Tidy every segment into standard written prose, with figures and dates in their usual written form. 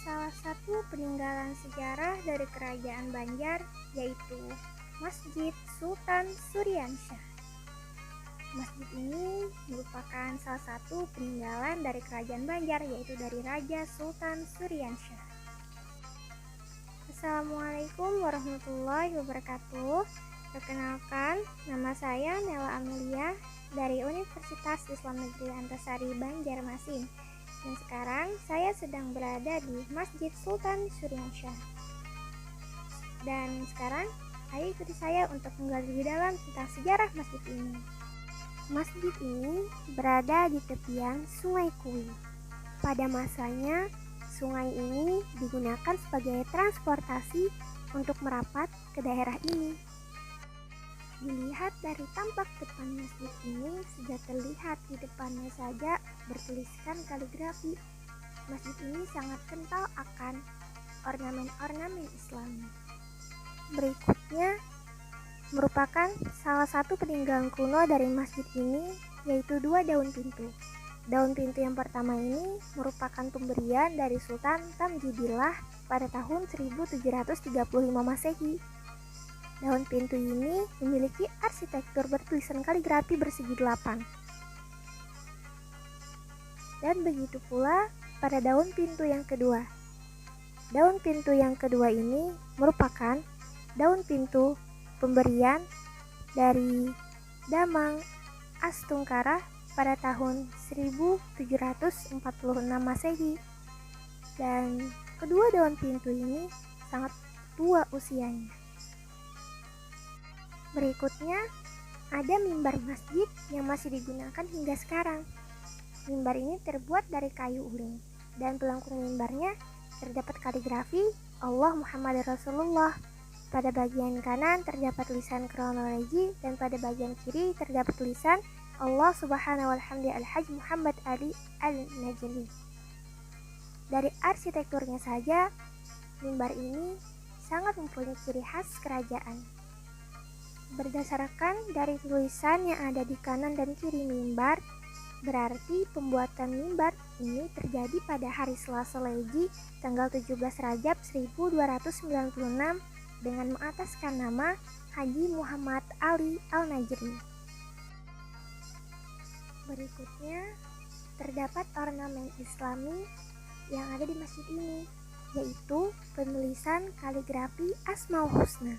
salah satu peninggalan sejarah dari Kerajaan Banjar, yaitu Masjid Sultan Suryansyah. Masjid ini merupakan salah satu peninggalan dari Kerajaan Banjar, yaitu dari Raja Sultan Suryansyah. Assalamualaikum warahmatullahi wabarakatuh. Perkenalkan, nama saya Nela Amelia dari Universitas Islam Negeri Antasari Banjarmasin. Dan sekarang saya sedang berada di Masjid Sultan Suryansyah. Dan sekarang, ayo ikuti saya untuk menggali lebih dalam tentang sejarah masjid ini. Masjid ini berada di tepian Sungai Kui. Pada masanya, sungai ini digunakan sebagai transportasi untuk merapat ke daerah ini. Dilihat dari tampak depan masjid ini, sudah terlihat di depannya saja bertuliskan kaligrafi. Masjid ini sangat kental akan ornamen-ornamen Islami. Berikutnya merupakan salah satu peninggalan kuno dari masjid ini, yaitu dua daun pintu. Daun pintu yang pertama ini merupakan pemberian dari Sultan Tamjidillah pada tahun 1735 Masehi. Daun pintu ini memiliki arsitektur bertulisan kaligrafi bersegi 8. Dan begitu pula pada daun pintu yang kedua. Daun pintu yang kedua ini merupakan daun pintu pemberian dari Damang Astungkara pada tahun 1746 Masehi. Dan kedua daun pintu ini sangat tua usianya. Berikutnya, ada mimbar masjid yang masih digunakan hingga sekarang. Mimbar ini terbuat dari kayu uling, dan pelengkung mimbarnya terdapat kaligrafi Allah Muhammad Rasulullah. Pada bagian kanan terdapat tulisan kronologi, dan pada bagian kiri terdapat tulisan Allah Subhanahu wa Ta'ala Al-Hajj Muhammad Ali Al-Najli. Dari arsitekturnya saja, mimbar ini sangat mempunyai ciri khas kerajaan. Berdasarkan dari tulisan yang ada di kanan dan kiri mimbar, berarti pembuatan mimbar ini terjadi pada hari Selasa Legi tanggal 17 Rajab 1296 dengan mengataskan nama Haji Muhammad Ali Al-Najri. Berikutnya, terdapat ornamen Islami yang ada di masjid ini, yaitu penulisan kaligrafi Asmaul Husna.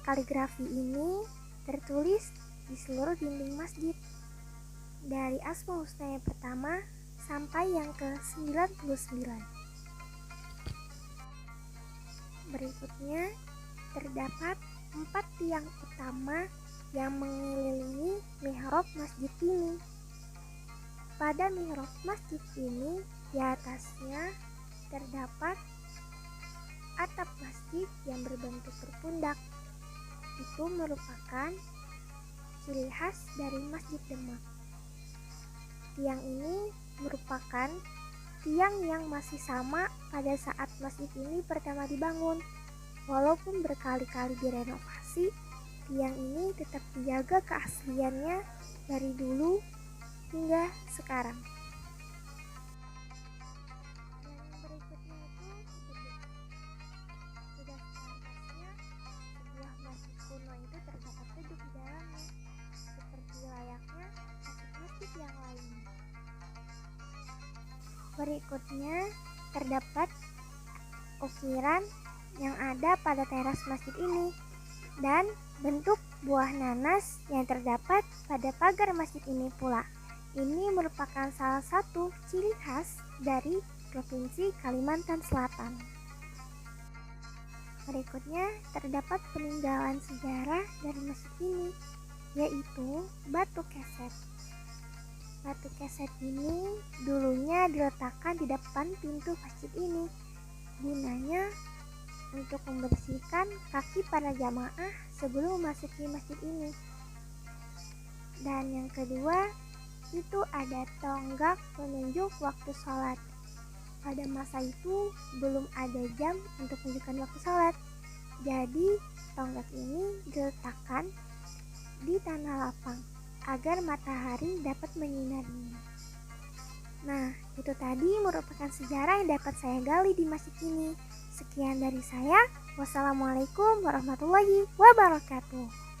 Kaligrafi ini tertulis di seluruh dinding masjid, dari Asmaul Husna yang pertama sampai yang ke-99. Berikutnya, terdapat 4 tiang utama yang mengelilingi mihrab masjid ini. Pada mihrab masjid ini, di atasnya terdapat atap masjid yang berbentuk berpundak. Itu merupakan ciri khas dari Masjid Demak. Tiang ini merupakan tiang yang masih sama pada saat masjid ini pertama dibangun. Walaupun berkali-kali direnovasi, tiang ini tetap dijaga keasliannya dari dulu hingga sekarang. Kuno itu terdapat beduk di dalamnya, seperti layaknya masjid yang lainnya. Berikutnya, terdapat ukiran yang ada pada teras masjid ini, dan bentuk buah nanas yang terdapat pada pagar masjid ini pula. Ini merupakan salah satu ciri khas dari Provinsi Kalimantan Selatan. Berikutnya, terdapat peninggalan sejarah dari masjid ini, yaitu batu keset. Batu keset ini dulunya diletakkan di depan pintu masjid ini, gunanya untuk membersihkan kaki para jamaah sebelum memasuki masjid ini. Dan yang kedua, itu ada tonggak penunjuk waktu sholat. Pada masa itu belum ada jam untuk menunjukkan waktu sholat, jadi tonggak ini diletakkan di tanah lapang agar matahari dapat menyinarinya. Nah, Itu tadi merupakan sejarah yang dapat saya gali di masjid ini. Sekian dari saya. Wassalamualaikum warahmatullahi wabarakatuh.